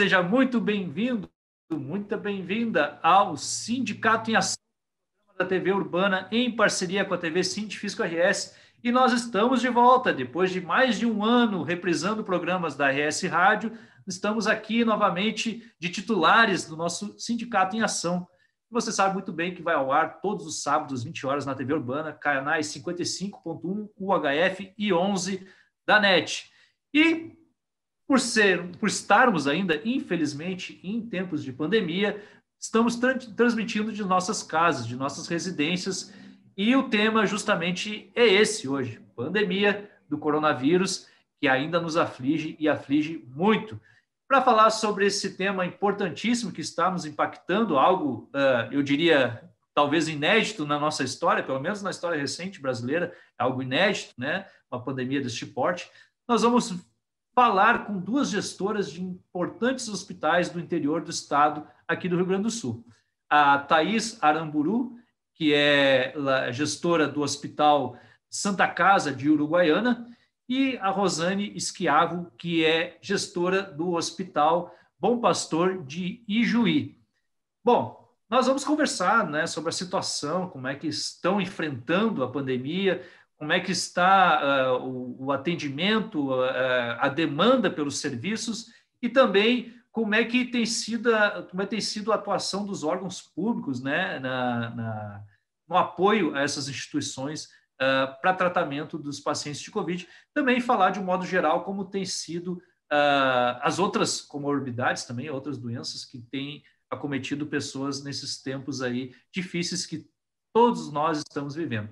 seja muito bem-vindo, muito bem-vinda ao Sindicato em Ação da TV Urbana, em parceria com a TV Científico RS. E nós estamos de volta, depois de mais de um ano reprisando programas da RS Rádio, estamos aqui novamente de titulares do nosso Sindicato em Ação. Você sabe muito bem que vai ao ar todos os sábados, 20 horas, na TV Urbana, canais 55.1, UHF e 11 da NET. E por estarmos ainda, infelizmente, em tempos de pandemia, estamos transmitindo de nossas casas, de nossas residências, e o tema justamente é esse hoje, pandemia do coronavírus, que ainda nos aflige e aflige muito. Para falar sobre esse tema importantíssimo que está nos impactando, algo, eu diria, talvez inédito na nossa história, pelo menos na história recente brasileira, algo inédito, né? Uma pandemia deste porte, nós vamos falar com duas gestoras de importantes hospitais do interior do estado, aqui do Rio Grande do Sul. A Thaís Aramburu, que é gestora do Hospital Santa Casa de Uruguaiana, e a Rosane Schiavo, que é gestora do Hospital Bom Pastor de Ijuí. Bom, nós vamos conversar, né, sobre a situação, como é que estão enfrentando a pandemia, como é que está o atendimento, a demanda pelos serviços e também como é que tem sido a atuação dos órgãos públicos, né, no apoio a essas instituições para tratamento dos pacientes de Covid. Também falar de um modo geral como tem sido as outras comorbidades, também outras doenças que têm acometido pessoas nesses tempos aí difíceis que todos nós estamos vivendo.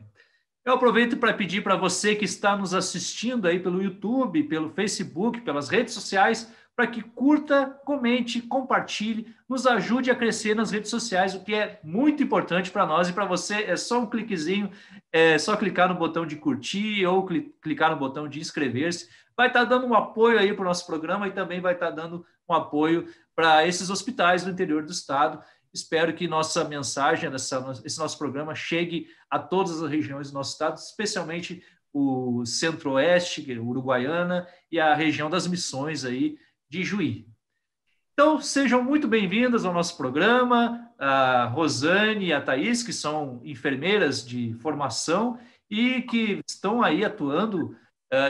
Eu aproveito para pedir para você que está nos assistindo aí pelo YouTube, pelo Facebook, pelas redes sociais, para que curta, comente, compartilhe, nos ajude a crescer nas redes sociais, o que é muito importante para nós e para você. É só um cliquezinho, é só clicar no botão de curtir ou clicar no botão de inscrever-se. Vai estar dando um apoio aí para o nosso programa e também vai estar dando um apoio para esses hospitais do interior do estado. Espero que nossa mensagem, esse nosso programa, chegue a todas as regiões do nosso estado, especialmente o Centro-Oeste, Uruguaiana, e a região das Missões aí de Juí. Então, sejam muito bem-vindas ao nosso programa, a Rosane e a Thaís, que são enfermeiras de formação e que estão aí atuando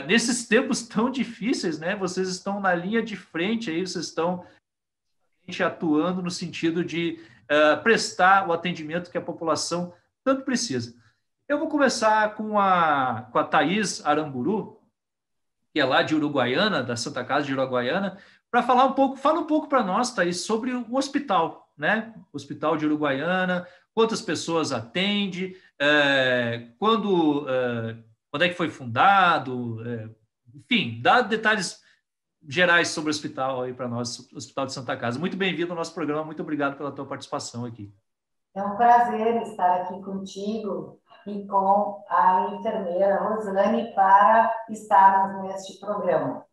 nesses tempos tão difíceis, né? Vocês estão na linha de frente aí, vocês estão atuando no sentido de prestar o atendimento que a população tanto precisa. Eu vou começar com a Thaís Aramburu, que é lá de Uruguaiana, da Santa Casa de Uruguaiana, para falar um pouco, fala um pouco para nós, Thaís, sobre o hospital, né? O Hospital de Uruguaiana, quantas pessoas atende, quando é que foi fundado, enfim, dá detalhes gerais sobre o hospital aí para nós, o Hospital de Santa Casa. Muito bem-vindo ao nosso programa, muito obrigado pela tua participação aqui. É um prazer estar aqui contigo e com a enfermeira Rosane para estarmos neste programa.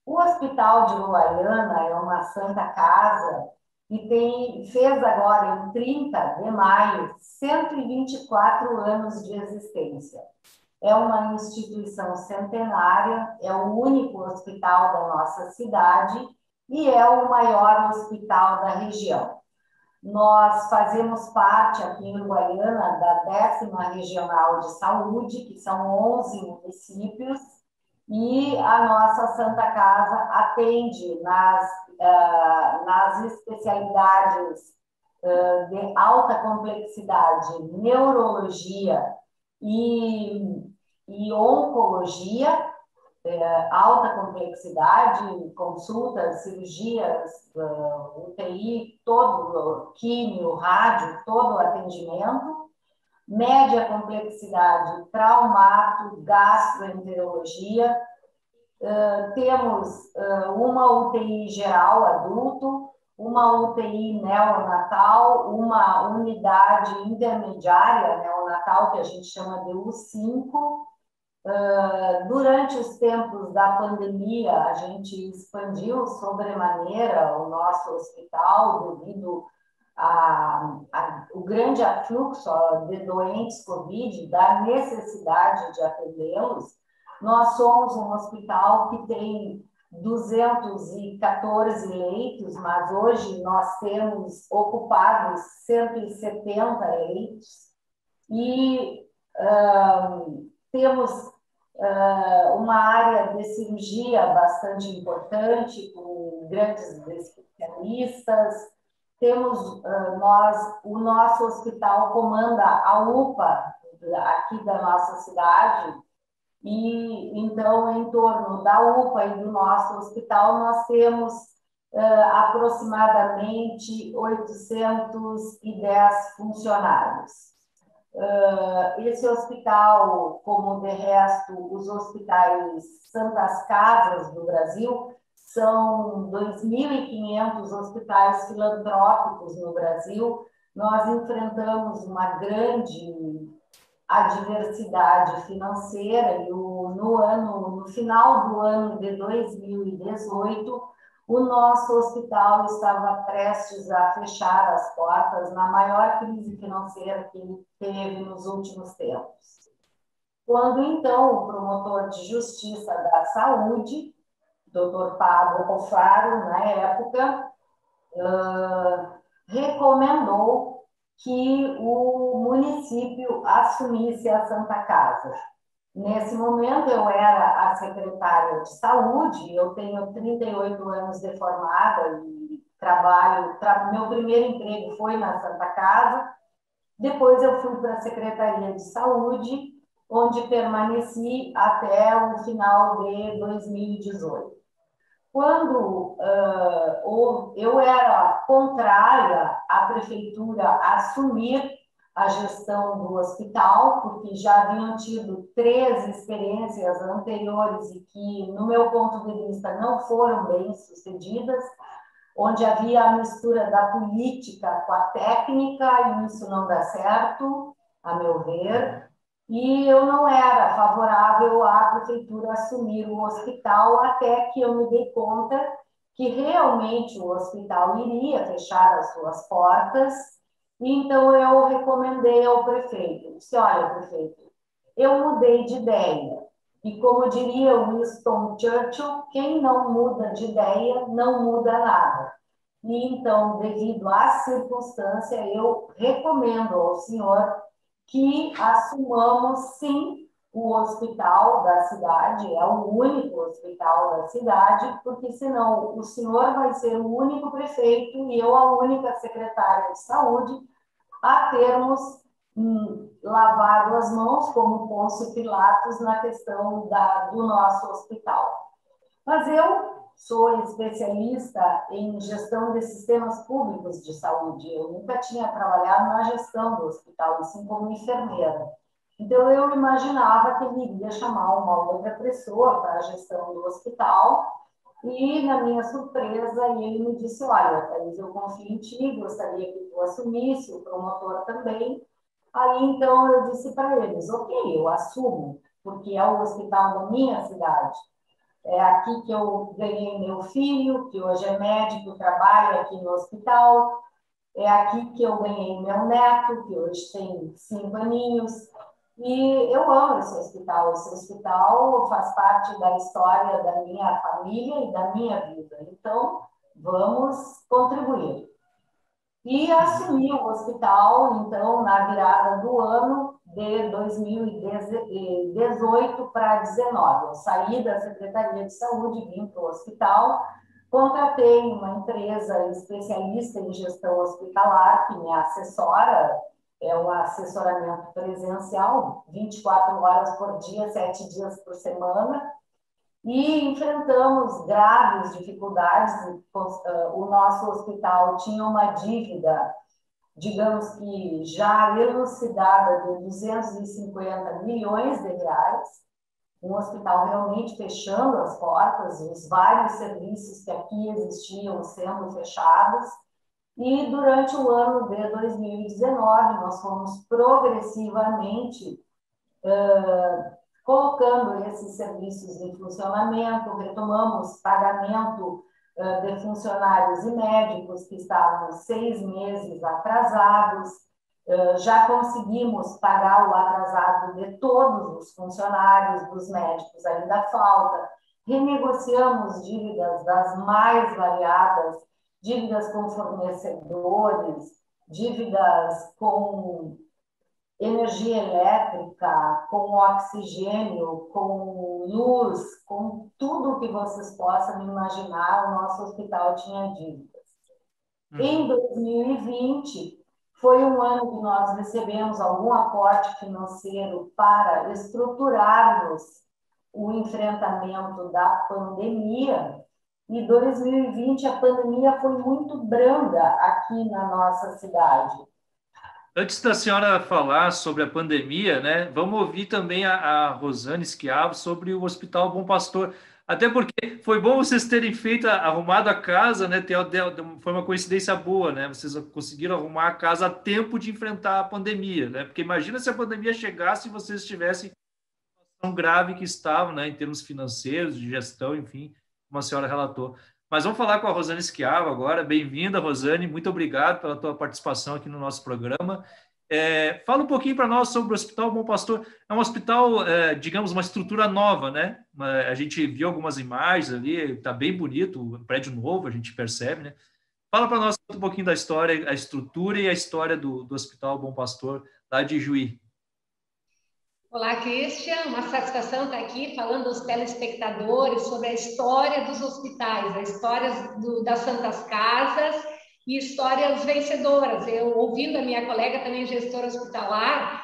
O Hospital de Uruguaiana é uma Santa Casa e fez agora, em 30 de maio, 124 anos de existência. É uma instituição centenária, é o único hospital da nossa cidade e é o maior hospital da região. Nós fazemos parte aqui em Uruguaiana da 10ª Regional de Saúde, que são 11 municípios, e a nossa Santa Casa atende nas especialidades de alta complexidade, neurologia e oncologia, alta complexidade, consultas, cirurgias, UTI, todo, químio, rádio, todo o atendimento, média complexidade, traumato, gastroenterologia, temos uma UTI geral adulto, uma UTI neonatal, uma unidade intermediária neonatal, que a gente chama de U5. Durante os tempos da pandemia, a gente expandiu sobremaneira o nosso hospital devido ao grande afluxo de doentes Covid, da necessidade de atendê-los. Nós somos um hospital que tem 214 leitos, mas hoje nós temos ocupados 170 leitos e temos uma área de cirurgia bastante importante, com grandes especialistas. Temos o nosso hospital comanda a UPA aqui da nossa cidade, e então, em torno da UPA e do nosso hospital, nós temos aproximadamente 810 funcionários. Esse hospital, como de resto os hospitais Santas Casas do Brasil, são 2.500 hospitais filantrópicos no Brasil. Nós enfrentamos uma grande adversidade financeira e no final do ano de 2018, o nosso hospital estava prestes a fechar as portas na maior crise financeira que ele teve nos últimos tempos. Quando, então, o promotor de justiça da saúde, Dr. Pablo Alfaro, na época, recomendou que o município assumisse a Santa Casa. Nesse momento, eu era a secretária de saúde, eu tenho 38 anos de formada e meu primeiro emprego foi na Santa Casa. Depois eu fui para a Secretaria de Saúde, onde permaneci até o final de 2018. Quando eu era contrária à prefeitura assumir a gestão do hospital, porque já haviam tido 3 experiências anteriores e que, no meu ponto de vista, não foram bem sucedidas, onde havia a mistura da política com a técnica, e isso não dá certo, a meu ver. E eu não era favorável à prefeitura assumir o hospital, até que eu me dei conta que realmente o hospital iria fechar as suas portas. E então eu recomendei ao prefeito, disse: olha, prefeito, eu mudei de ideia. E como diria Winston Churchill, quem não muda de ideia não muda nada. E então, devido à circunstância, eu recomendo ao senhor que assumamos, sim, o hospital da cidade, é o único hospital da cidade, porque senão o senhor vai ser o único prefeito e eu a única secretária de saúde a termos lavado as mãos, como Pôncio Pilatos, na questão do nosso hospital. Mas eu sou especialista em gestão de sistemas públicos de saúde. Eu nunca tinha trabalhado na gestão do hospital, assim como enfermeira. Então, eu imaginava que ele iria chamar uma outra pessoa para a gestão do hospital. E, na minha surpresa, ele me disse: olha, Thaís, eu confio em ti, gostaria que tu assumisse, o promotor também. Aí, então, eu disse para eles: ok, eu assumo, porque é o hospital da minha cidade. É aqui que eu ganhei meu filho, que hoje é médico, trabalha aqui no hospital. É aqui que eu ganhei meu neto, que hoje tem 5 aninhos. E eu amo esse hospital. Esse hospital faz parte da história da minha família e da minha vida. Então, vamos contribuir. E assumi o hospital, então, na virada do ano de 2018 para 2019. Eu saí da Secretaria de Saúde, vim para o hospital, contratei uma empresa especialista em gestão hospitalar, que me assessora, é um assessoramento presencial, 24 horas por dia, 7 dias por semana, e enfrentamos graves dificuldades. O nosso hospital tinha uma dívida, digamos que já elucidada, de 250 milhões de reais, um hospital realmente fechando as portas, os vários serviços que aqui existiam sendo fechados. E durante o ano de 2019, nós fomos progressivamente colocando esses serviços em funcionamento, retomamos pagamento de funcionários e médicos que estavam 6 meses atrasados, já conseguimos pagar o atrasado de todos os funcionários, dos médicos ainda falta. renegociamos dívidas das mais variadas, dívidas com fornecedores, dívidas com energia elétrica, com oxigênio, com luz, com tudo que vocês possam imaginar, o nosso hospital tinha dívidas. Em 2020, foi um ano que nós recebemos algum aporte financeiro para estruturarmos o enfrentamento da pandemia, e 2020 a pandemia foi muito branda aqui na nossa cidade. Antes da senhora falar sobre a pandemia, né, vamos ouvir também a Rosane Schiavo sobre o Hospital Bom Pastor. Até porque foi bom vocês terem feito, arrumado a casa, né? Foi uma coincidência boa, né? Vocês conseguiram arrumar a casa a tempo de enfrentar a pandemia, né? Porque imagina se a pandemia chegasse e vocês estivessem tão grave que estavam, né, em termos financeiros, de gestão, enfim, como a senhora relatou. Mas vamos falar com a Rosane Schiavo agora. Bem-vinda, Rosane. Muito obrigado pela tua participação aqui no nosso programa. Fala um pouquinho para nós sobre o Hospital Bom Pastor. É um hospital, digamos, uma estrutura nova, né? A gente viu algumas imagens ali, está bem bonito, um prédio novo, a gente percebe, né? Fala para nós um pouquinho da história, a estrutura e a história do Hospital Bom Pastor, lá de Juí. Olá, Christian. Uma satisfação estar aqui falando aos telespectadores sobre a história dos hospitais, a história das Santas Casas e histórias vencedoras. Eu, ouvindo a minha colega, também gestora hospitalar,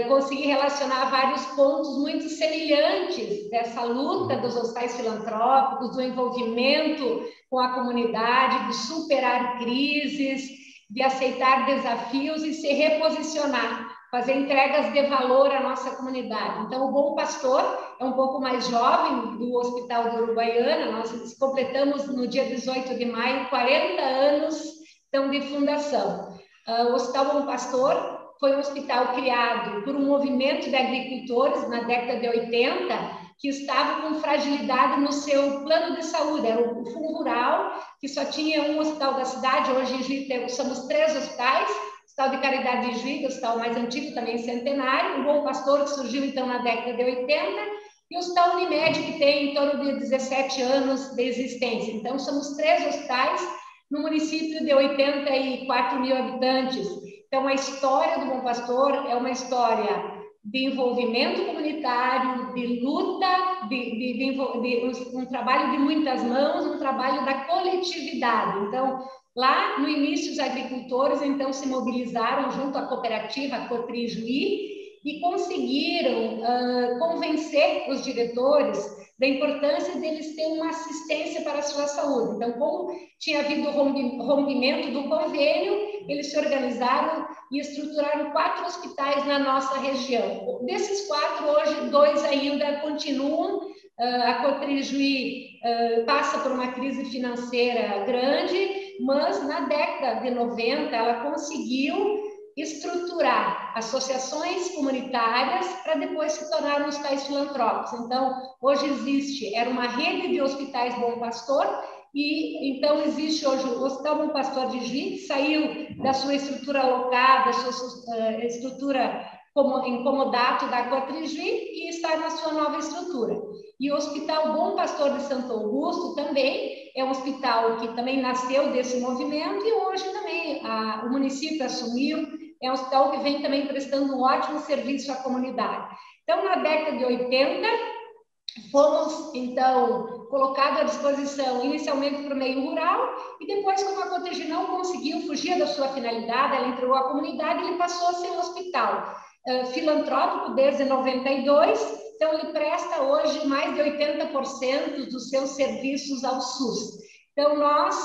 consegui relacionar vários pontos muito semelhantes dessa luta dos hospitais filantrópicos, do envolvimento com a comunidade, de superar crises, de aceitar desafios e se reposicionar, fazer entregas de valor à nossa comunidade. Então, o Bom Pastor é um pouco mais jovem do Hospital de Uruguaiana. Nós completamos no dia 18 de maio 40 anos então, de fundação. O Hospital Bom Pastor foi um hospital criado por um movimento de agricultores na década de 80 que estava com fragilidade no seu plano de saúde. Era o Fundo Rural, que só tinha um hospital da cidade. Hoje em Juí somos 3 hospitais. Hospital de Caridade de Juí, o hospital mais antigo, também centenário, o Bom Pastor, que surgiu então na década de 80, e o Hospital Unimed, que tem em torno de 17 anos de existência. Então, somos 3 hospitais no município de 84 mil habitantes. Então, a história do Bom Pastor é uma história de envolvimento comunitário, de luta, um trabalho de muitas mãos, um trabalho da coletividade. Então, lá no início, os agricultores, então, se mobilizaram junto à cooperativa, a Cotri Juí, e conseguiram convencer os diretores da importância deles terem uma assistência para a sua saúde. Então, como tinha havido rompimento do convênio, eles se organizaram e estruturaram 4 hospitais na nossa região. Desses 4, hoje, 2 ainda continuam. A Cotri Juí passa por uma crise financeira grande, mas na década de 90 ela conseguiu estruturar associações comunitárias para depois se tornar hospitais filantrópicos. Então, hoje era uma rede de hospitais Bom Pastor, e então existe hoje o Hospital Bom Pastor de Juí, que saiu da sua estrutura alocada, da sua estrutura em comodato da Cotri Juí, e está na sua nova estrutura. E o Hospital Bom Pastor de Santo Augusto também é um hospital que também nasceu desse movimento, e hoje também o município assumiu. É um hospital que vem também prestando um ótimo serviço à comunidade. Então, na década de 80, fomos, então, colocados à disposição inicialmente para o meio rural, e depois, como a Cotri não conseguiu fugir da sua finalidade, ela entregou à comunidade, ele passou a ser um hospital filantrópico desde 92, então ele presta hoje mais de 80% dos seus serviços ao SUS. Então, nós,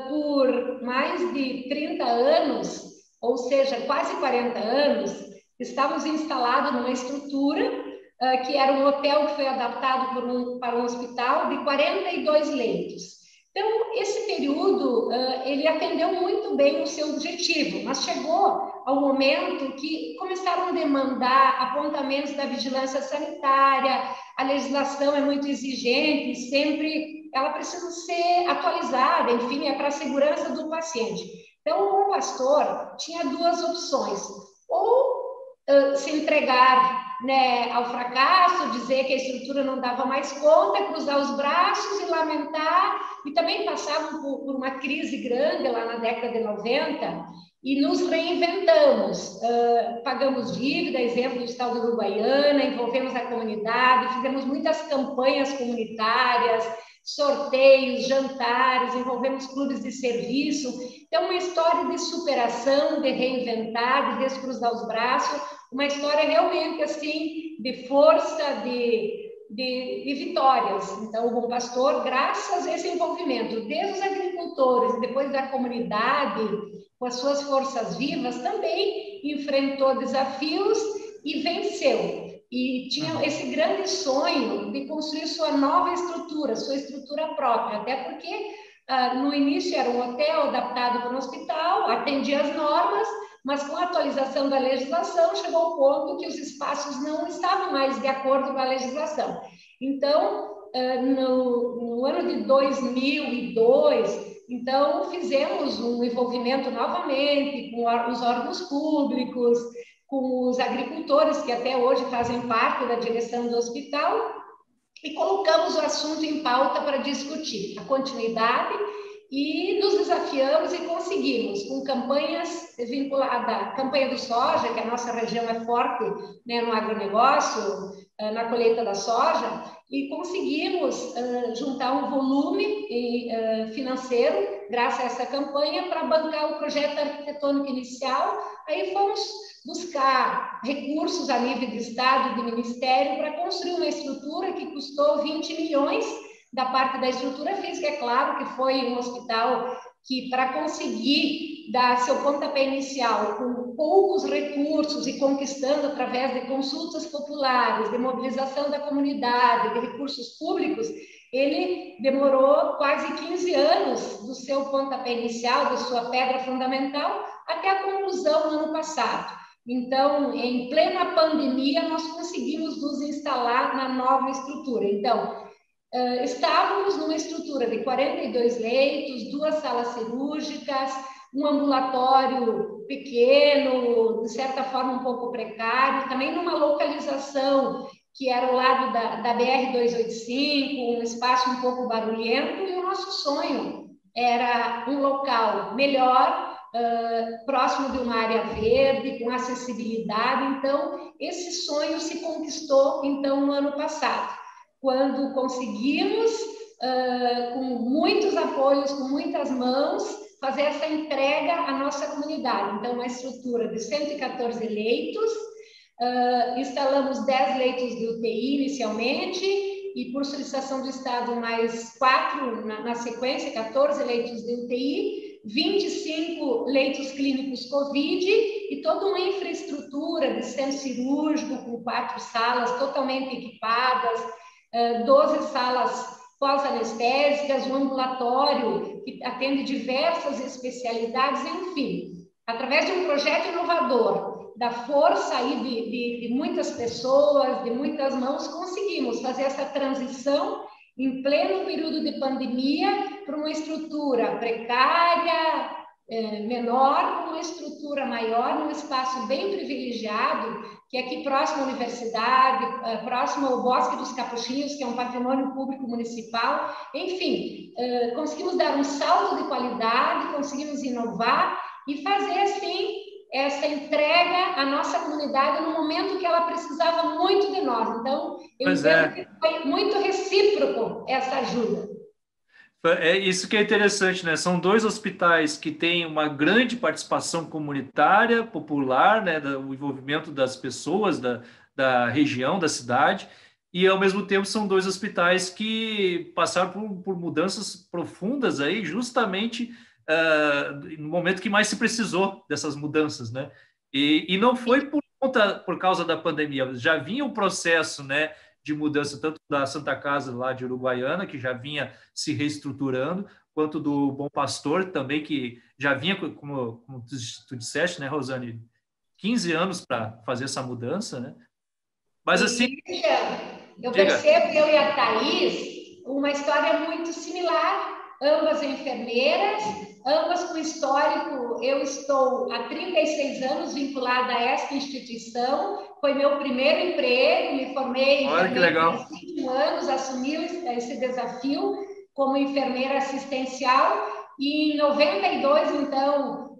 por mais de 30 anos, ou seja, quase 40 anos, estávamos instalados numa estrutura que era um hotel que foi adaptado para um hospital de 42 leitos. Então, esse período, ele atendeu muito bem o seu objetivo, mas chegou ao momento que começaram a demandar apontamentos da vigilância sanitária, a legislação é muito exigente, sempre ela precisa ser atualizada, enfim, é para a segurança do paciente. Então, o Bom Pastor tinha 2 opções: ou se entregar né, ao fracasso, dizer que a estrutura não dava mais conta, cruzar os braços e lamentar, e também passavam por uma crise grande lá na década de 90, e nos reinventamos, pagamos dívida, exemplo do estado do Uruguaiana, envolvemos a comunidade, fizemos muitas campanhas comunitárias, sorteios, jantares, envolvemos clubes de serviço. Então, uma história de superação, de reinventar, de descruzar os braços, uma história realmente assim de força, de vitórias. Então, o Bom Pastor, graças a esse envolvimento, desde os agricultores e depois da comunidade, com as suas forças vivas, também enfrentou desafios e venceu. E tinha esse grande sonho de construir sua nova estrutura, sua estrutura própria, até porque no início era um hotel adaptado para um hospital, atendia as normas, mas com a atualização da legislação chegou ao ponto que os espaços não estavam mais de acordo com a legislação. Então, no ano de 2002, então, fizemos um envolvimento novamente com os órgãos públicos, com os agricultores, que até hoje fazem parte da direção do hospital, e colocamos o assunto em pauta para discutir a continuidade e nos desafiamos e conseguimos, com campanhas vinculadas à campanha do soja, que a nossa região é forte, né, no agronegócio, na colheita da soja, e conseguimos juntar um volume financeiro, graças a essa campanha, para bancar o projeto arquitetônico inicial. Aí fomos buscar recursos a nível de Estado e de Ministério para construir uma estrutura que custou 20 milhões da parte da estrutura física. É claro que foi um hospital que, para conseguir dar seu pontapé inicial com poucos recursos e conquistando através de consultas populares, de mobilização da comunidade, de recursos públicos, ele demorou quase 15 anos do seu pontapé inicial, da sua pedra fundamental, até a conclusão no ano passado. Então, em plena pandemia, nós conseguimos nos instalar na nova estrutura. Então, estávamos numa estrutura de 42 leitos, 2 salas cirúrgicas, um ambulatório pequeno, de certa forma um pouco precário, também numa localização que era ao lado da BR-285, um espaço um pouco barulhento, e o nosso sonho era um local melhor, próximo de uma área verde, com acessibilidade. Então, esse sonho se conquistou, então, no ano passado, quando conseguimos, com muitos apoios, com muitas mãos, fazer essa entrega à nossa comunidade. Então, uma estrutura de 114 leitos, instalamos 10 leitos de UTI inicialmente, e por solicitação do Estado mais 4 na sequência, 14 leitos de UTI, 25 leitos clínicos Covid e toda uma infraestrutura de centro cirúrgico com 4 salas totalmente equipadas, 12 salas pós-anestésicas, um ambulatório que atende diversas especialidades, enfim. Através de um projeto inovador, da força aí de muitas pessoas, de muitas mãos, conseguimos fazer essa transição em pleno período de pandemia para uma estrutura precária, menor, uma estrutura maior, num espaço bem privilegiado, que é aqui próximo à universidade, próximo ao Bosque dos Capuchinhos, que é um patrimônio público municipal. Enfim, conseguimos dar um salto de qualidade, conseguimos inovar e fazer, assim, essa entrega à nossa comunidade no momento que ela precisava muito de nós. Então, eu entendo que foi muito recíproco essa ajuda. É isso que é interessante, né? São 2 hospitais que têm uma grande participação comunitária, popular, né? O envolvimento das pessoas da região, da cidade, e ao mesmo tempo são 2 hospitais que passaram por mudanças profundas aí, justamente no momento que mais se precisou dessas mudanças, né? E não foi por causa da pandemia, já vinha um processo, né, de mudança, tanto da Santa Casa lá de Uruguaiana, que já vinha se reestruturando, quanto do Bom Pastor também, que já vinha, como tu disseste, né, Rosane, 15 anos para fazer essa mudança, né? Mas assim... Eu percebo, eu e a Thaís, uma história muito similar, ambas enfermeiras, ambas com histórico. Eu estou há 36 anos vinculada a esta instituição, foi meu primeiro emprego, me formei Olha que legal. há 5 anos, assumi esse desafio como enfermeira assistencial, e em 92, então,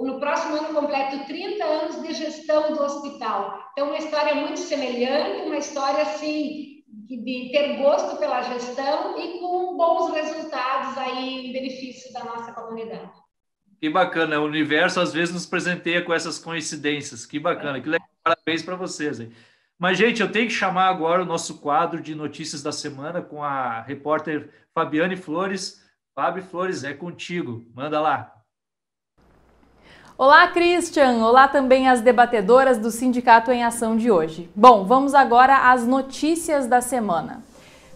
no próximo ano completo 30 anos de gestão do hospital. Então, uma história muito semelhante, uma história, assim, de ter gosto pela gestão e com bons resultados aí em benefício da nossa comunidade. Que bacana, o universo às vezes nos presenteia com essas coincidências. Que bacana, que legal, parabéns para vocês aí. Mas, gente, eu tenho que chamar agora o nosso quadro de notícias da semana com a repórter Fabiane Flores. Fábio Flores, é contigo, manda lá. Olá, Christian! Olá também às debatedoras do Sindicato em Ação de hoje. Bom, vamos agora às notícias da semana.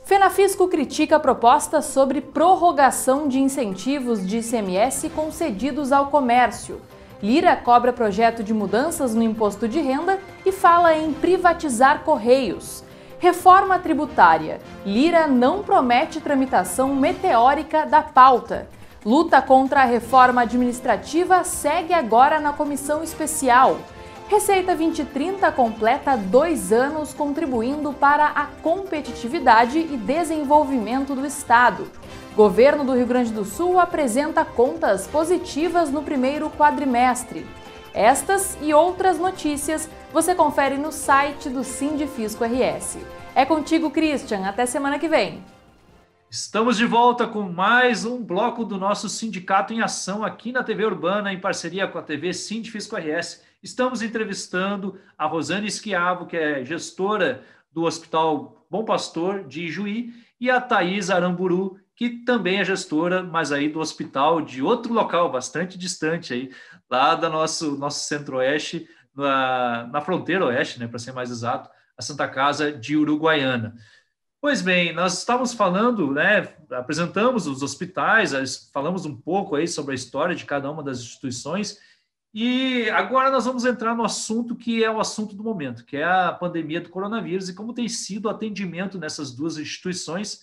Fenafisco critica a proposta sobre prorrogação de incentivos de ICMS concedidos ao comércio. Lira cobra projeto de mudanças no imposto de renda e fala em privatizar Correios. Reforma tributária. Lira não promete tramitação meteórica da pauta. Luta contra a reforma administrativa segue agora na comissão especial. Receita 2030 completa 2 anos contribuindo para a competitividade e desenvolvimento do Estado. Governo do Rio Grande do Sul apresenta contas positivas no primeiro quadrimestre. Estas e outras notícias você confere no site do Sindifisco RS. É contigo, Christian. Até semana que vem. Estamos de volta com mais um bloco do nosso Sindicato em Ação aqui na TV Urbana, em parceria com a TV Sindifisco RS. Estamos entrevistando a Rosane Schiavo, que é gestora do Hospital Bom Pastor de Ijuí, e a Thaís Aramburu, que também é gestora, mas aí do hospital de outro local, bastante distante, aí, lá do nosso centro-oeste, na fronteira oeste, né, para ser mais exato, a Santa Casa de Uruguaiana. Pois bem, nós estávamos falando, né, apresentamos os hospitais, falamos um pouco aí sobre a história de cada uma das instituições, e agora nós vamos entrar no assunto que é o assunto do momento, que é a pandemia do coronavírus e como tem sido o atendimento nessas duas instituições,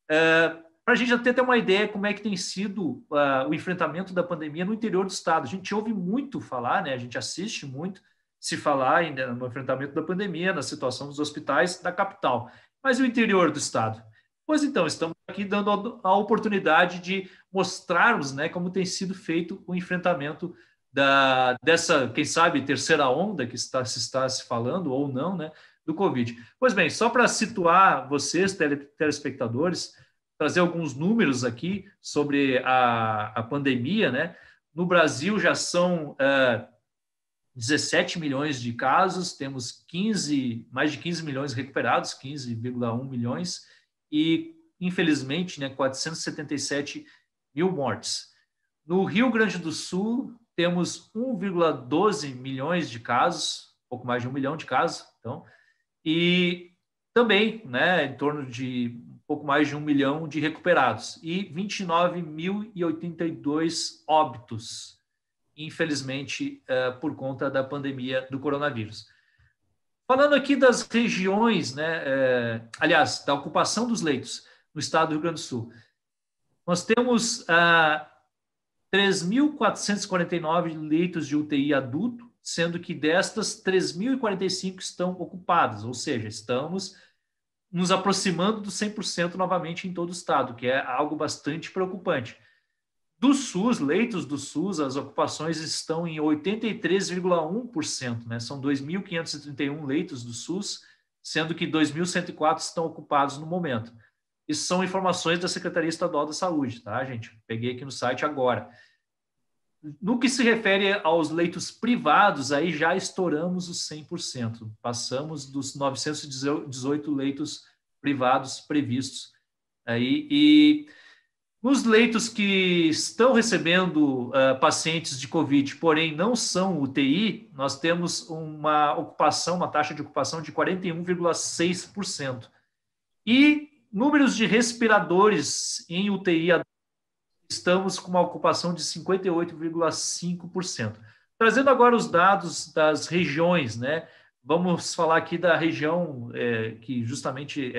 para a gente até ter uma ideia como é que tem sido o enfrentamento da pandemia no interior do estado. A gente ouve muito falar, né, a gente assiste muito se falar no enfrentamento da pandemia, na situação dos hospitais da capital. Mas e o interior do estado? Pois então, estamos aqui dando a oportunidade de mostrarmos, né, como tem sido feito o enfrentamento dessa, quem sabe, terceira onda que se está se falando ou não, né, do Covid. Pois bem, só para situar vocês, telespectadores, trazer alguns números aqui sobre a pandemia, né? No Brasil já são 17 milhões de casos, temos mais de 15 milhões recuperados, 15,1 milhões, e, infelizmente, né, 477 mil mortes. No Rio Grande do Sul, temos 1,12 milhões de casos, pouco mais de 1 milhão de casos, então, e também, né, em torno de pouco mais de 1 milhão de recuperados, e 29.082 óbitos, infelizmente, por conta da pandemia do coronavírus. Falando aqui das regiões, né, aliás, da ocupação dos leitos no estado do Rio Grande do Sul, nós temos 3.449 leitos de UTI adulto, sendo que destas, 3.045 estão ocupadas, ou seja, estamos nos aproximando do 100% novamente em todo o estado, que é algo bastante preocupante. Do SUS, leitos do SUS, as ocupações estão em 83,1%, né? São 2.531 leitos do SUS, sendo que 2.104 estão ocupados no momento. Isso são informações da Secretaria Estadual da Saúde, tá, gente? Peguei aqui no site agora. No que se refere aos leitos privados, aí já estouramos os 100%. Passamos dos 918 leitos privados previstos. Aí, e nos leitos que estão recebendo pacientes de Covid, porém não são UTI, nós temos uma taxa de ocupação de 41,6%. E números de respiradores em UTI, estamos com uma ocupação de 58,5%. Trazendo agora os dados das regiões, né? Vamos falar aqui da região que justamente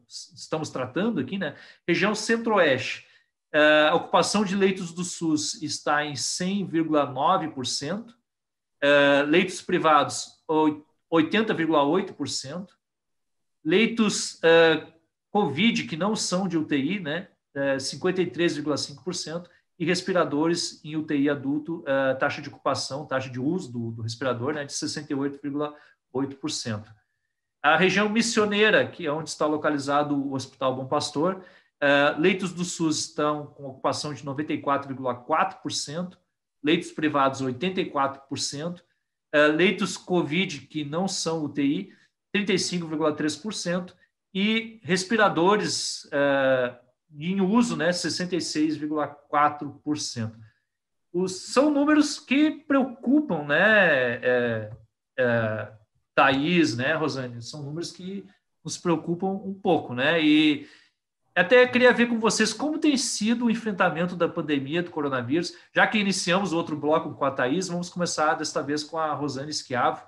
estamos tratando aqui, né? Região Centro-Oeste. A ocupação de leitos do SUS está em 100,9%, leitos privados 80,8%, leitos COVID que não são de UTI, né, 53,5%, e respiradores em UTI adulto, taxa de ocupação, taxa de uso do respirador, né, de 68,8%. A região missioneira, que é onde está localizado o Hospital Bom Pastor, leitos do SUS estão com ocupação de 94,4%, leitos privados 84%, leitos COVID que não são UTI 35,3% e respiradores em uso, né, 66,4%. São números que preocupam, né, Thaís, né, Rosane? São números que nos preocupam um pouco, né? E até queria ver com vocês como tem sido o enfrentamento da pandemia do coronavírus. Já que iniciamos outro bloco com a Thaís, vamos começar desta vez com a Rosane Schiavo.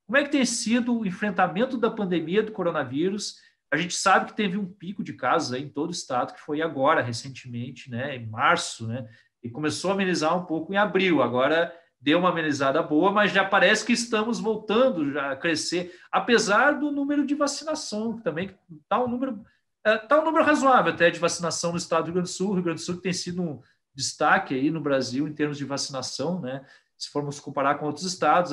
Como é que tem sido o enfrentamento da pandemia do coronavírus? A gente sabe que teve um pico de casos aí em todo o estado, que foi agora, recentemente, né, em março, né, e começou a amenizar um pouco em abril. Agora deu uma amenizada boa, mas já parece que estamos voltando já a crescer, apesar do número de vacinação, que também está um número razoável até de vacinação no estado do Rio Grande do Sul. O Rio Grande do Sul que tem sido um destaque aí no Brasil em termos de vacinação, né? Se formos comparar com outros estados,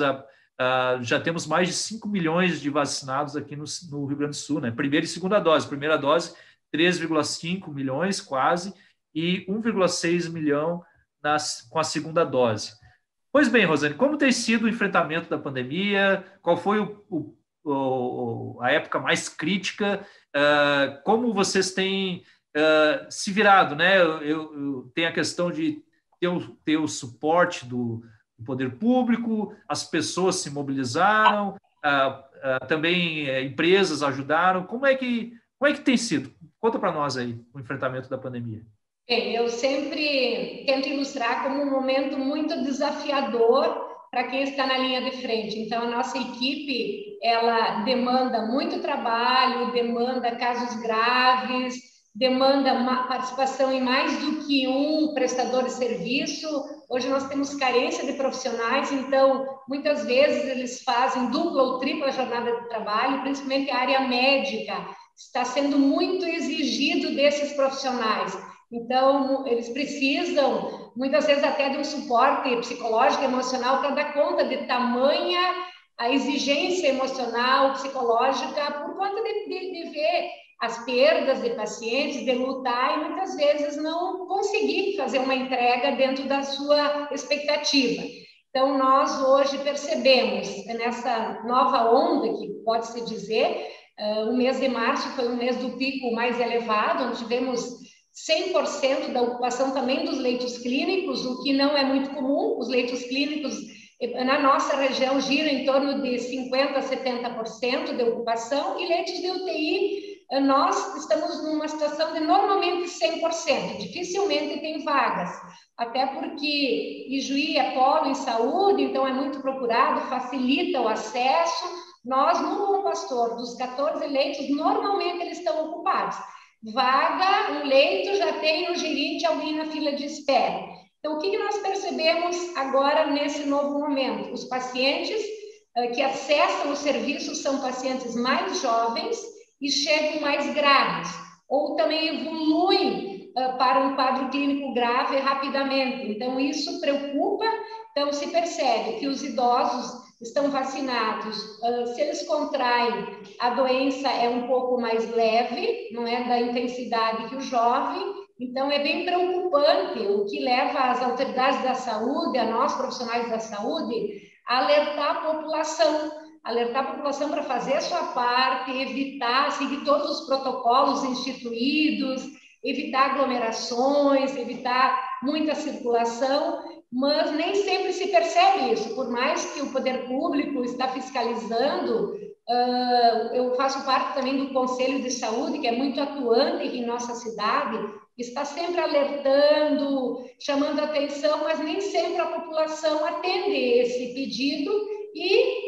já temos mais de 5 milhões de vacinados aqui no Rio Grande do Sul, né? Primeira e segunda dose. Primeira dose, 3,5 milhões quase, e 1,6 milhão com a segunda dose. Pois bem, Rosane, como tem sido o enfrentamento da pandemia? Qual foi a época mais crítica? Como vocês têm se virado, né? Eu tenho a questão de ter o suporte do poder público, as pessoas se mobilizaram, também empresas ajudaram. Como é que tem sido? Conta para nós aí o enfrentamento da pandemia. Bem, eu sempre tento ilustrar como um momento muito desafiador para quem está na linha de frente. Então, a nossa equipe, ela demanda muito trabalho, demanda casos graves, demanda participação em mais do que um prestador de serviço. Hoje nós temos carência de profissionais, então, muitas vezes eles fazem dupla ou tripla jornada de trabalho, principalmente a área médica. Está sendo muito exigido desses profissionais. Então, eles precisam, muitas vezes, até de um suporte psicológico e emocional para dar conta de tamanha a exigência emocional, psicológica, por conta de ver as perdas de pacientes, de lutar e, muitas vezes, não conseguir fazer uma entrega dentro da sua expectativa. Então, nós hoje percebemos, nessa nova onda, que pode-se dizer, o mês de março foi um mês do pico mais elevado, onde tivemos 100% da ocupação também dos leitos clínicos, o que não é muito comum. Os leitos clínicos na nossa região giram em torno de 50% a 70% de ocupação, e leitos de UTI, nós estamos numa situação de normalmente 100%, dificilmente tem vagas, até porque Ijuí é polo em saúde, então é muito procurado, facilita o acesso. Nós, no Bom Pastor, dos 14 leitos, normalmente eles estão ocupados. Vaga, um leito, já tem no gerente alguém na fila de espera. Então, o que nós percebemos agora nesse novo momento? Os pacientes que acessam o serviço são pacientes mais jovens e chegam mais graves, ou também evoluem para um quadro clínico grave rapidamente. Então, isso preocupa. Então, se percebe que os idosos estão vacinados, se eles contraem, a doença é um pouco mais leve, não é da intensidade que o jovem. Então, é bem preocupante, o que leva as autoridades da saúde, a nós, profissionais da saúde, a alertar a população para fazer a sua parte, evitar, seguir todos os protocolos instituídos, evitar aglomerações, evitar muita circulação, mas nem sempre se percebe isso. Por mais que o poder público está fiscalizando, eu faço parte também do Conselho de Saúde, que é muito atuante em nossa cidade, está sempre alertando, chamando atenção, mas nem sempre a população atende esse pedido e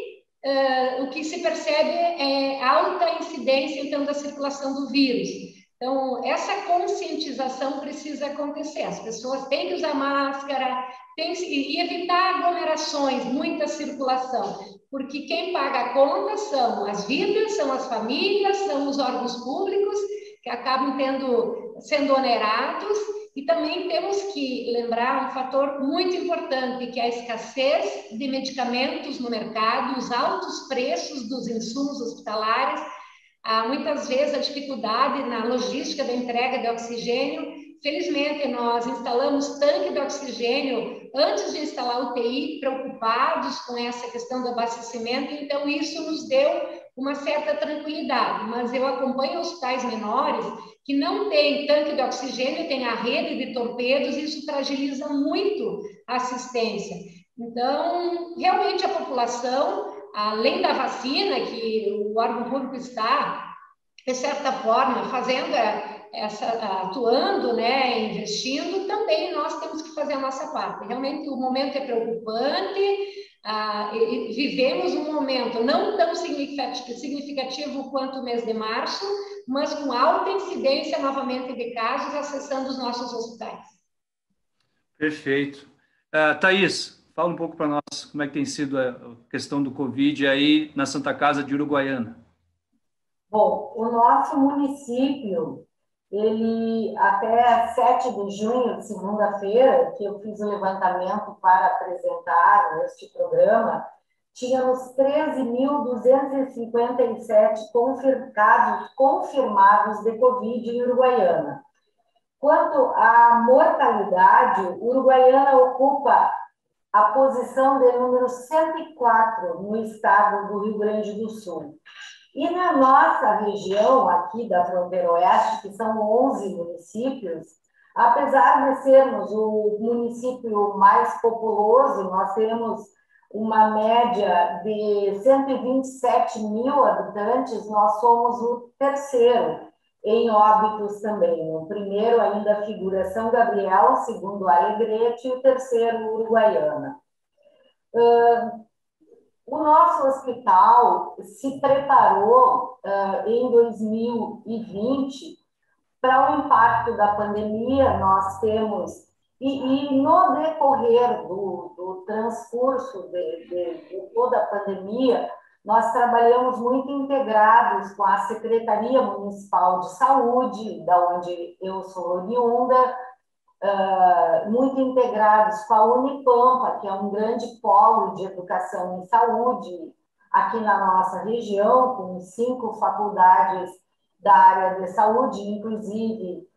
o que se percebe é alta incidência, então, da circulação do vírus. Então, essa conscientização precisa acontecer. As pessoas têm que usar máscara, e evitar aglomerações, muita circulação, porque quem paga a conta são as vidas, são as famílias, são os órgãos públicos, que acabam sendo onerados. E também temos que lembrar um fator muito importante, que é a escassez de medicamentos no mercado, os altos preços dos insumos hospitalares, muitas vezes a dificuldade na logística da entrega de oxigênio. Felizmente, nós instalamos tanque de oxigênio antes de instalar UTI, preocupados com essa questão do abastecimento, então isso nos deu uma certa tranquilidade. Mas eu acompanho hospitais menores que não têm tanque de oxigênio, tem a rede de torpedos, e isso fragiliza muito a assistência. Então, realmente a população, além da vacina, que o órgão público está, de certa forma, fazendo atuando, né, investindo, também nós temos que fazer a nossa parte. Realmente o momento é preocupante, vivemos um momento não tão significativo quanto o mês de março, mas com alta incidência novamente de casos acessando os nossos hospitais. Perfeito. Thaís, fala um pouco para nós como é que tem sido a questão do Covid aí na Santa Casa de Uruguaiana. Bom, o nosso município, ele até 7 de junho, segunda-feira, que eu fiz o levantamento para apresentar neste programa, tínhamos 13.257 casos confirmados de Covid em Uruguaiana. Quanto à mortalidade, Uruguaiana ocupa a posição de número 104 no estado do Rio Grande do Sul. E na nossa região, aqui da fronteira oeste, que são 11 municípios, apesar de sermos o município mais populoso, nós temos uma média de 127 mil habitantes, nós somos o terceiro em óbitos também. O primeiro ainda figura São Gabriel, o segundo Alegrete e o terceiro Uruguaiana. O nosso hospital se preparou em 2020 para o impacto da pandemia. Nós temos, e no decorrer do transcurso de toda a pandemia, nós trabalhamos muito integrados com a Secretaria Municipal de Saúde, da onde eu sou oriunda, muito integrados com a Unipampa, que é um grande polo de educação em saúde aqui na nossa região, com 5 faculdades da área de saúde, inclusive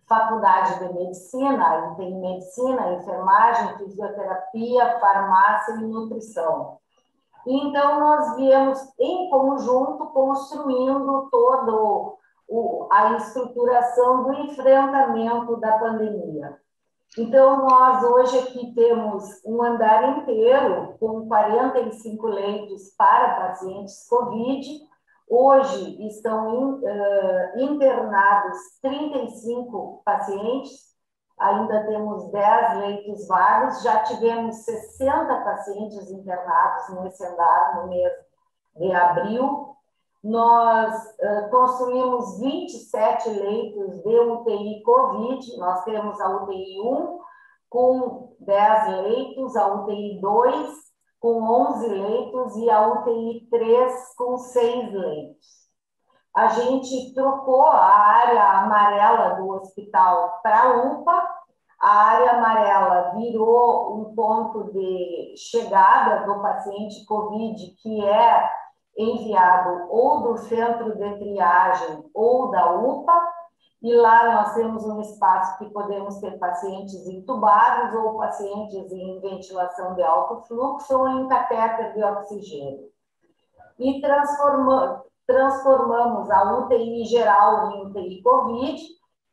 faculdade de medicina, tem medicina, enfermagem, fisioterapia, farmácia e nutrição. Então, nós viemos em conjunto construindo todo a estruturação do enfrentamento da pandemia. Então, nós hoje aqui temos um andar inteiro com 45 leitos para pacientes COVID. Hoje estão internados 35 pacientes, ainda temos 10 leitos vagos, já tivemos 60 pacientes internados nesse andar no mês de abril. Nós construímos 27 leitos de UTI COVID, nós temos a UTI 1 com 10 leitos, a UTI 2 com 11 leitos e a UTI 3 com 6 leitos. A gente trocou a área amarela do hospital para a UPA, a área amarela virou um ponto de chegada do paciente COVID que é enviado ou do centro de triagem ou da UPA, e lá nós temos um espaço que podemos ter pacientes entubados ou pacientes em ventilação de alto fluxo ou em catéter de oxigênio. E transformamos a UTI geral em UTI COVID,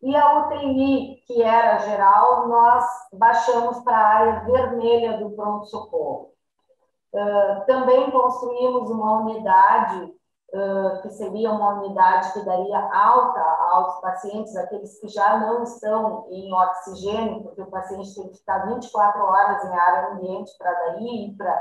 e a UTI que era geral, nós baixamos para a área vermelha do pronto-socorro. Também construímos uma unidade, que seria uma unidade que daria alta aos pacientes, aqueles que já não estão em oxigênio, porque o paciente tem que ficar 24 horas em área ambiente para daí ir para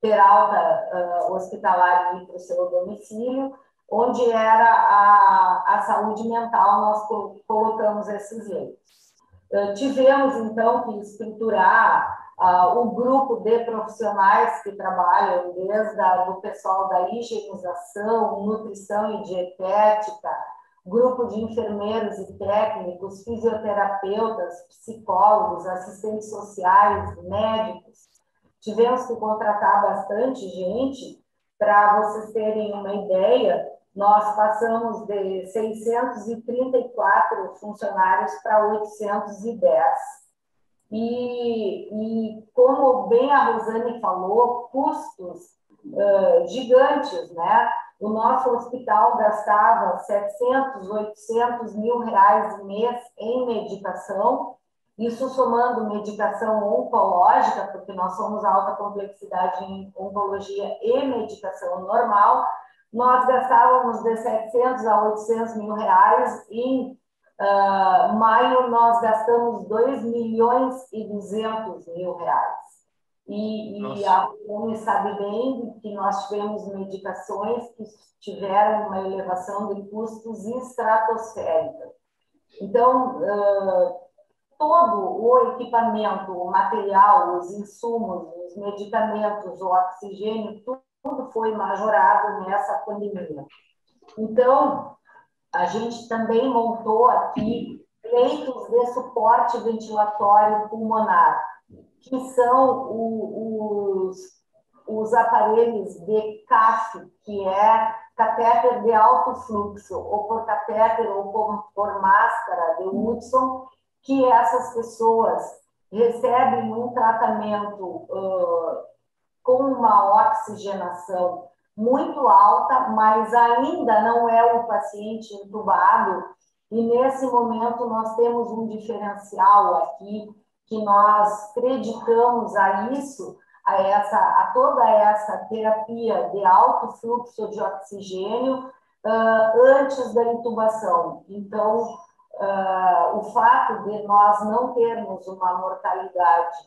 ter alta hospitalar e ir para o seu domicílio. onde era a saúde mental, nós colocamos esses leitos. Tivemos, então, que estruturar o grupo de profissionais que trabalham, desde o pessoal da higienização, nutrição e dietética, grupo de enfermeiros e técnicos, fisioterapeutas, psicólogos, assistentes sociais, médicos. Tivemos que contratar bastante gente. Para vocês terem uma ideia, nós passamos de 634 funcionários para 810. E como bem a Rosane falou, custos gigantes, né? O nosso hospital gastava 700, 800 mil reais mês em medicação, isso somando medicação oncológica, porque nós somos alta complexidade em oncologia e medicação normal, nós gastávamos de 700 a 800 mil reais. Em maio, nós gastamos 2 milhões e 200 mil reais. E a Rony sabe bem que nós tivemos medicações que tiveram uma elevação de custos estratosférica. Então, todo o equipamento, o material, os insumos, os medicamentos, o oxigênio, tudo foi majorado nessa pandemia. Então, a gente também montou aqui leitos de suporte ventilatório pulmonar, que são os aparelhos de CAF, que é catéter de alto fluxo, ou por catéter ou por máscara de Hudson, que essas pessoas recebem um tratamento com uma oxigenação muito alta, mas ainda não é o paciente entubado, e nesse momento nós temos um diferencial aqui, que nós acreditamos a isso, a toda essa terapia de alto fluxo de oxigênio antes da intubação. Então, o fato de nós não termos uma mortalidade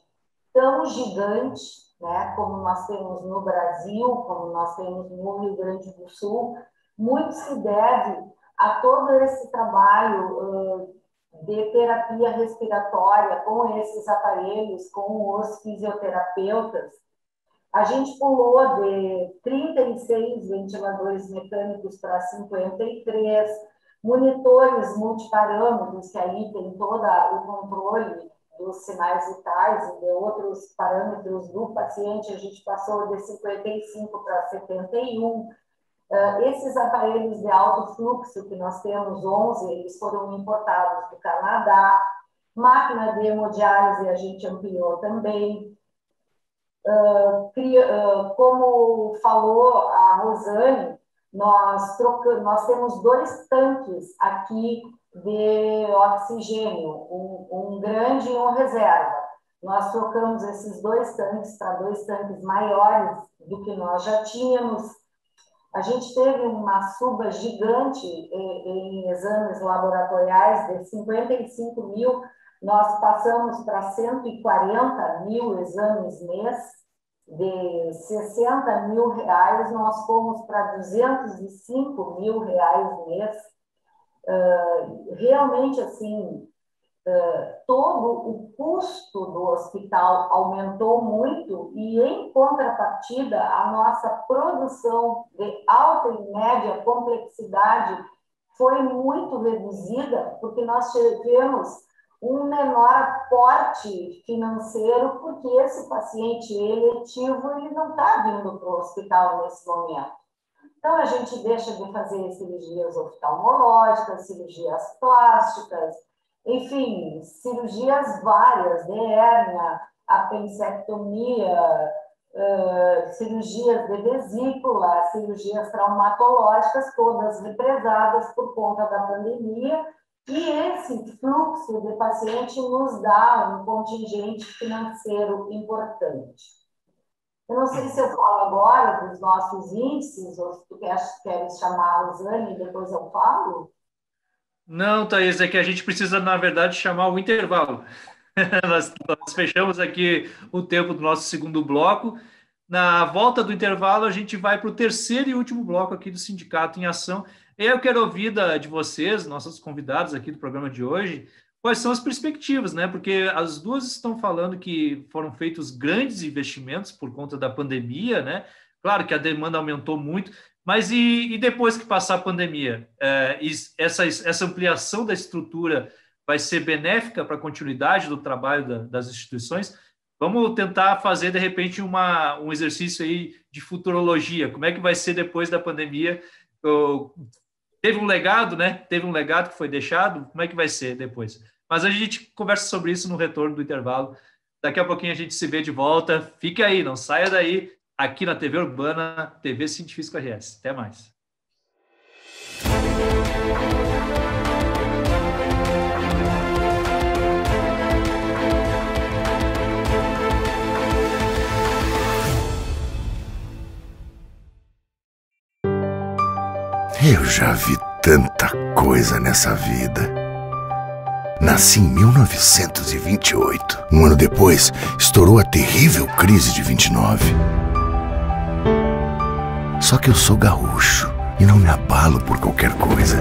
tão gigante, né, como nós temos no Brasil, como nós temos no Rio Grande do Sul, muito se deve a todo esse trabalho de terapia respiratória com esses aparelhos, com os fisioterapeutas. A gente pulou de 36 ventiladores mecânicos para 53, monitores multiparâmetros, que aí tem todo o controle dos sinais vitais e de outros parâmetros do paciente, a gente passou de 55 para 71. Esses aparelhos de alto fluxo, que nós temos 11, eles foram importados do Canadá. Máquina de hemodiálise a gente ampliou também. Como falou a Rosane, nós temos 2 tanques aqui de oxigênio, um grande e um reserva. Nós trocamos esses 2 tanques para 2 tanques maiores do que nós já tínhamos. A gente teve uma suba gigante em exames laboratoriais de 55 mil, nós passamos para 140 mil exames mês, de 60 mil reais, nós fomos para 205 mil reais mês. Realmente, assim, todo o custo do hospital aumentou muito e, em contrapartida, a nossa produção de alta e média complexidade foi muito reduzida, porque nós tivemos um menor aporte financeiro, porque esse paciente eletivo ele não está vindo para o hospital nesse momento. Então, a gente deixa de fazer cirurgias oftalmológicas, cirurgias plásticas, enfim, cirurgias várias, de hérnia, apendicectomia, cirurgias de vesícula, cirurgias traumatológicas, todas represadas por conta da pandemia, e esse fluxo de paciente nos dá um contingente financeiro importante. Eu não sei se eu falo agora dos nossos índices, ou se tu queres chamar a Rosane e depois eu falo. Não, Thaís, é que a gente precisa, na verdade, chamar o intervalo. Nós fechamos aqui o tempo do nosso segundo bloco, Na volta do intervalo, a gente vai para o terceiro e último bloco aqui do Sindicato em Ação. Eu quero ouvir de vocês, nossos convidados aqui do programa de hoje, quais são as perspectivas, né? Porque as duas estão falando que foram feitos grandes investimentos por conta da pandemia, né? Claro que a demanda aumentou muito, mas e depois que passar a pandemia? Essa ampliação da estrutura vai ser benéfica para a continuidade do trabalho das instituições? Vamos tentar fazer, de repente, um exercício aí de futurologia. Como é que vai ser depois da pandemia? Teve um legado, né? Teve um legado que foi deixado. Como é que vai ser depois? Mas a gente conversa sobre isso no retorno do intervalo. Daqui a pouquinho a gente se vê de volta. Fique aí, não saia daí, aqui na TV Urbana, TV Científico RS. Até mais. Eu já vi tanta coisa nessa vida. Nasci em 1928. Um ano depois, estourou a terrível crise de 29. Só que eu sou gaúcho e não me abalo por qualquer coisa.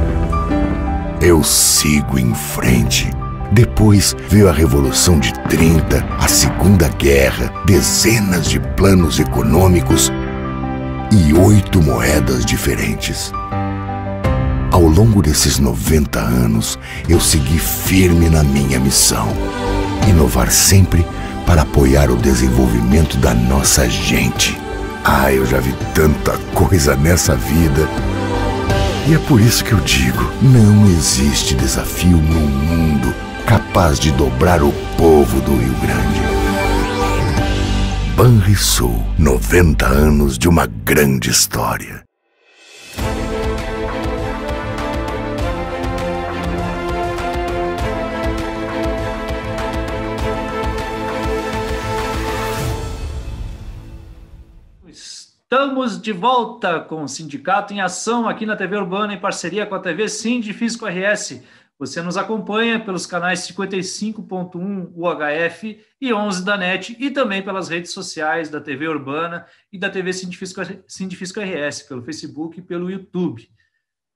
Eu sigo em frente. Depois veio a Revolução de 30, a Segunda Guerra, dezenas de planos econômicos e 8 moedas diferentes. Ao longo desses 90 anos, eu segui firme na minha missão. Inovar sempre para apoiar o desenvolvimento da nossa gente. Eu já vi tanta coisa nessa vida. E é por isso que eu digo, não existe desafio no mundo capaz de dobrar o povo do Rio Grande. Banrisul, 90 anos de uma grande história. Estamos de volta com o Sindicato em Ação aqui na TV Urbana em parceria com a TV Científico RS. Você nos acompanha pelos canais 55.1 UHF e 11 da NET e também pelas redes sociais da TV Urbana e da TV Científico RS, pelo Facebook e pelo YouTube.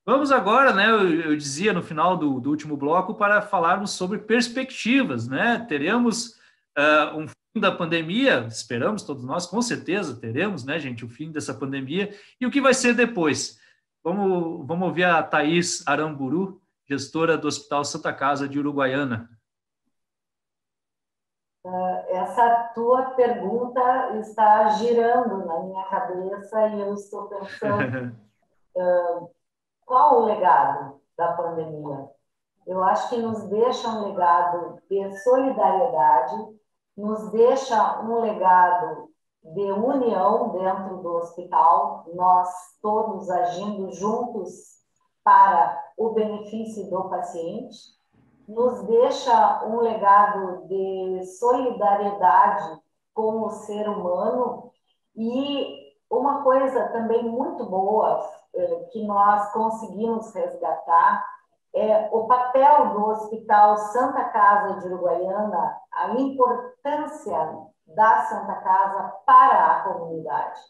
Vamos agora, né, eu dizia no final do último bloco, para falarmos sobre perspectivas, né? Teremos um fim da pandemia, esperamos todos nós, com certeza teremos, né, gente, o fim dessa pandemia, e o que vai ser depois? Vamos ouvir a Thaís Aramburu, gestora do Hospital Santa Casa de Uruguaiana. Essa tua pergunta está girando na minha cabeça e eu estou pensando qual o legado da pandemia? Eu acho que nos deixa um legado de solidariedade, nos deixa um legado de união dentro do hospital, nós todos agindo juntos para o benefício do paciente, nos deixa um legado de solidariedade com o ser humano e uma coisa também muito boa que nós conseguimos resgatar é o papel do Hospital Santa Casa de Uruguaiana, a importância da Santa Casa para a comunidade.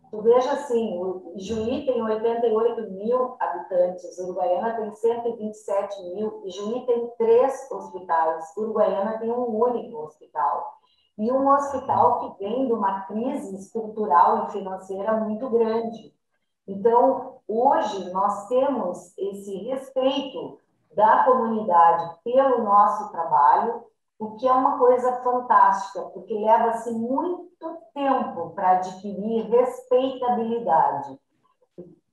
Tu veja assim, o Juí tem 88 mil habitantes, Uruguaiana tem 127 mil, e Juí tem 3 hospitais, Uruguaiana tem um único hospital. E um hospital que vem de uma crise estrutural e financeira muito grande. Então, hoje nós temos esse respeito da comunidade pelo nosso trabalho, o que é uma coisa fantástica, porque leva-se muito tempo para adquirir respeitabilidade,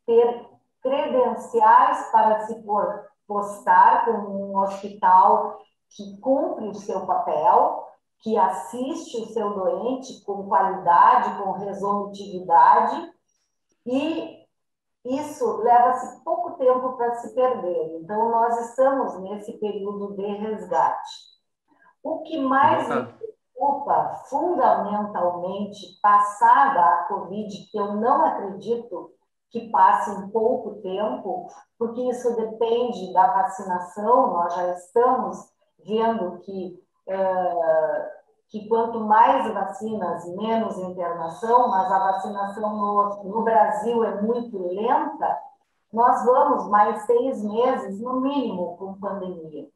ter credenciais para se postar como um hospital que cumpre o seu papel, que assiste o seu doente com qualidade, com resolutividade, e isso leva-se pouco tempo para se perder. Então, nós estamos nesse período de resgate. O que mais me preocupa, fundamentalmente, passada a Covid, que eu não acredito que passe em pouco tempo, porque isso depende da vacinação, nós já estamos vendo que que quanto mais vacinas, menos internação, mas a vacinação no Brasil é muito lenta, nós vamos mais 6 meses, no mínimo, com pandemia.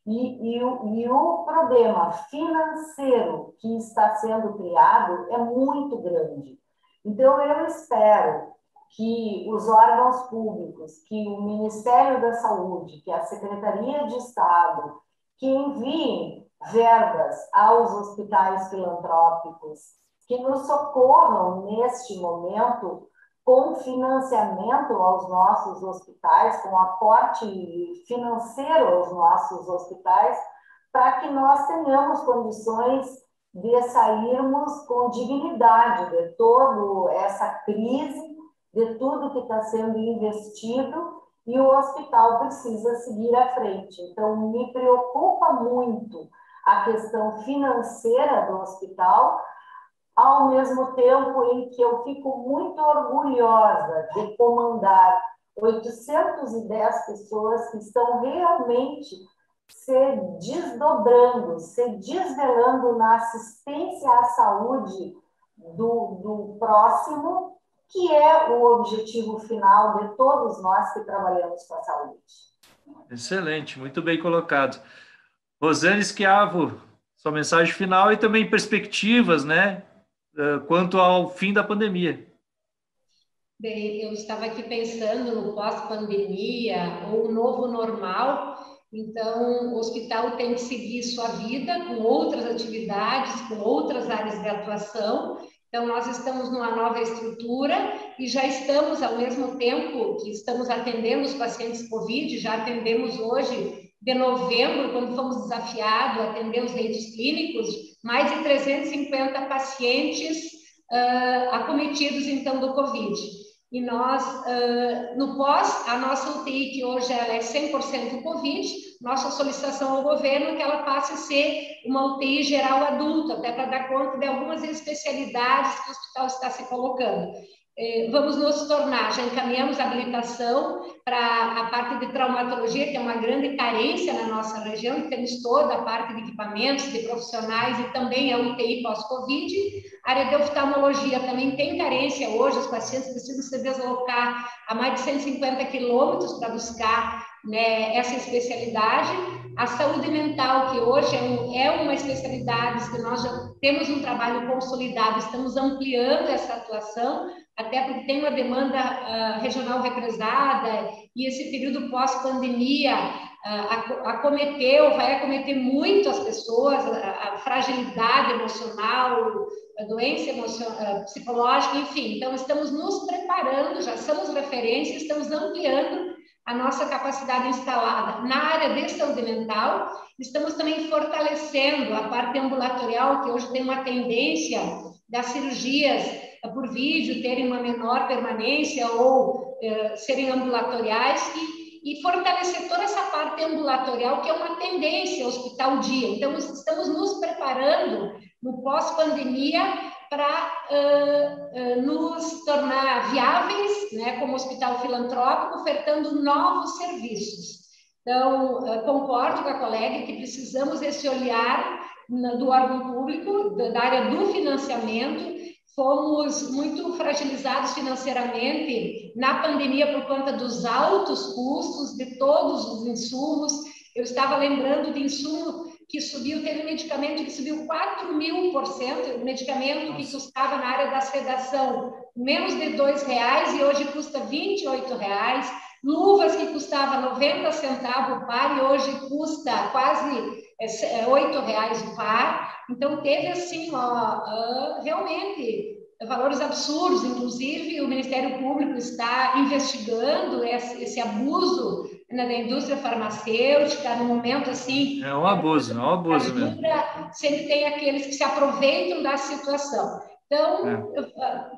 E o problema financeiro que está sendo criado é muito grande. Então, eu espero que os órgãos públicos, que o Ministério da Saúde, que a Secretaria de Estado, que enviem verbas aos hospitais filantrópicos, que nos socorram neste momento com financiamento aos nossos hospitais, com aporte financeiro aos nossos hospitais, para que nós tenhamos condições de sairmos com dignidade de toda essa crise, de tudo que está sendo investido, e o hospital precisa seguir à frente. Então, me preocupa muito a questão financeira do hospital, ao mesmo tempo em que eu fico muito orgulhosa de comandar 810 pessoas que estão realmente se desdobrando, se desvelando na assistência à saúde do próximo, que é o objetivo final de todos nós que trabalhamos com a saúde. Excelente, muito bem colocado. Rosane Schiavo, sua mensagem final e também perspectivas, né, quanto ao fim da pandemia. Bem, eu estava aqui pensando no pós-pandemia ou novo normal. Então, o hospital tem que seguir sua vida com outras atividades, com outras áreas de atuação. Então, nós estamos numa nova estrutura e já estamos, ao mesmo tempo que estamos atendendo os pacientes COVID, já atendemos hoje, de novembro, quando fomos desafiados a atender os leitos clínicos, mais de 350 pacientes acometidos, então, do COVID. E nós, no pós, a nossa UTI, que hoje ela é 100% Covid, nossa solicitação ao governo é que ela passe a ser uma UTI geral adulta, até para dar conta de algumas especialidades que o hospital está se colocando. Vamos nos tornar, já encaminhamos a habilitação para a parte de traumatologia, que é uma grande carência na nossa região, e temos toda a parte de equipamentos, de profissionais e também a UTI pós-Covid. A área de oftalmologia também tem carência hoje, os pacientes precisam se deslocar a mais de 150 quilômetros para buscar, né, essa especialidade. A saúde mental, que hoje é uma especialidade que nós já temos um trabalho consolidado, estamos ampliando essa atuação, até porque tem uma demanda regional represada e esse período pós-pandemia vai acometer muito as pessoas, a fragilidade emocional, a doença psicológica, enfim. Então, estamos nos preparando, já somos referência, estamos ampliando a nossa capacidade instalada na área de saúde mental. Estamos também fortalecendo a parte ambulatorial, que hoje tem uma tendência das cirurgias por vídeo terem uma menor permanência ou serem ambulatoriais, e fortalecer toda essa parte ambulatorial, que é uma tendência hospital-dia. Então, estamos nos preparando no pós-pandemia para nos tornar viáveis, né, como hospital filantrópico, ofertando novos serviços. Então, concordo com a colega que precisamos desse olhar do órgão público, da área do financiamento. Fomos muito fragilizados financeiramente na pandemia por conta dos altos custos de todos os insumos. Eu estava lembrando de insumo que subiu, teve medicamento que subiu 4.000%, medicamento que custava na área da sedação menos de R$2 e hoje custa R$28. Luvas que custava 90 centavos o par e hoje custa quase R$8 o par. Então, teve, assim, realmente valores absurdos. Inclusive, o Ministério Público está investigando esse abuso, né, da indústria farmacêutica, no momento, assim... É um abuso mesmo. Sempre tem aqueles que se aproveitam da situação. Então,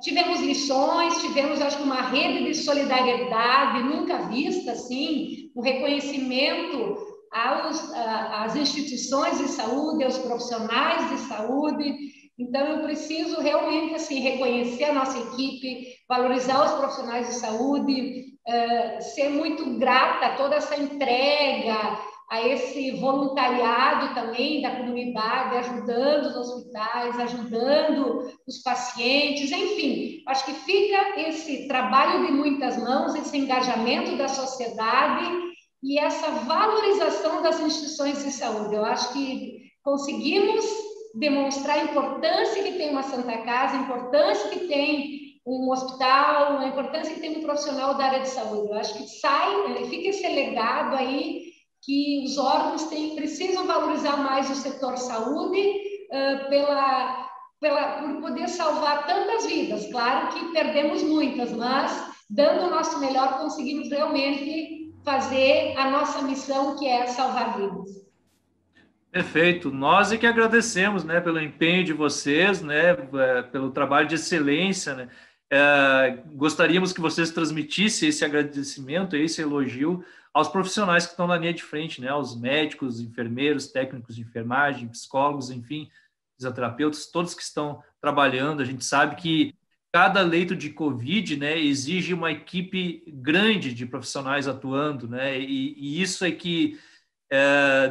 tivemos lições, tivemos, acho que, uma rede de solidariedade nunca vista, assim, um reconhecimento às instituições de saúde, aos profissionais de saúde. Então, eu preciso realmente, assim, reconhecer a nossa equipe, valorizar os profissionais de saúde, ser muito grata a toda essa entrega, a esse voluntariado também da comunidade, ajudando os hospitais, ajudando os pacientes, enfim, acho que fica esse trabalho de muitas mãos, esse engajamento da sociedade e essa valorização das instituições de saúde. Eu acho que conseguimos demonstrar a importância que tem uma Santa Casa, a importância que tem um hospital, a importância que tem um profissional da área de saúde. Eu acho que fica esse legado aí que os órgãos precisam valorizar mais o setor saúde por poder salvar tantas vidas. Claro que perdemos muitas, mas dando o nosso melhor conseguimos realmente fazer a nossa missão, que é salvar vidas. Perfeito. Nós é que agradecemos, né, pelo empenho de vocês, né, pelo trabalho de excelência, né. Gostaríamos que vocês transmitissem esse agradecimento, esse elogio aos profissionais que estão na linha de frente, né, aos médicos, enfermeiros, técnicos de enfermagem, psicólogos, enfim, fisioterapeutas, todos que estão trabalhando. A gente sabe que cada leito de Covid, né, exige uma equipe grande de profissionais atuando, né, e isso é que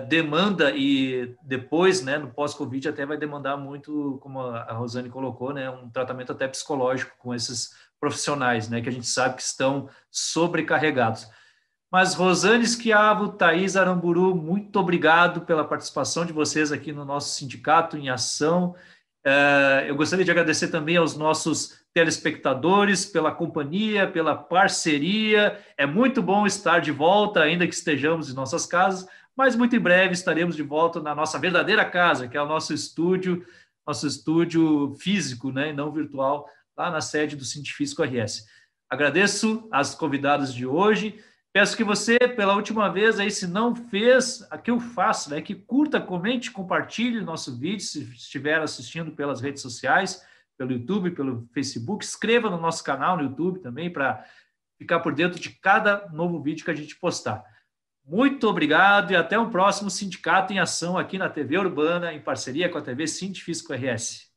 demanda, e depois, né, no pós-Covid até vai demandar muito, como a Rosane colocou, né, um tratamento até psicológico com esses profissionais, né, que a gente sabe que estão sobrecarregados. Mas Rosane Schiavo, Thaís Aramburu, muito obrigado pela participação de vocês aqui no nosso Sindicato em Ação. Eu gostaria de agradecer também aos nossos telespectadores pela companhia, pela parceria. É muito bom estar de volta, ainda que estejamos em nossas casas, mas muito em breve estaremos de volta na nossa verdadeira casa, que é o nosso estúdio físico, né, e não virtual, lá na sede do Cientifisco RS. Agradeço as convidadas de hoje. Peço que você, pela última vez, aí, se não fez, aqui eu faço, né, que curta, comente, compartilhe o nosso vídeo, se estiver assistindo pelas redes sociais, pelo YouTube, pelo Facebook, inscreva no nosso canal no YouTube também, para ficar por dentro de cada novo vídeo que a gente postar. Muito obrigado e até o próximo Sindicato em Ação aqui na TV Urbana, em parceria com a TV Cientifisco RS.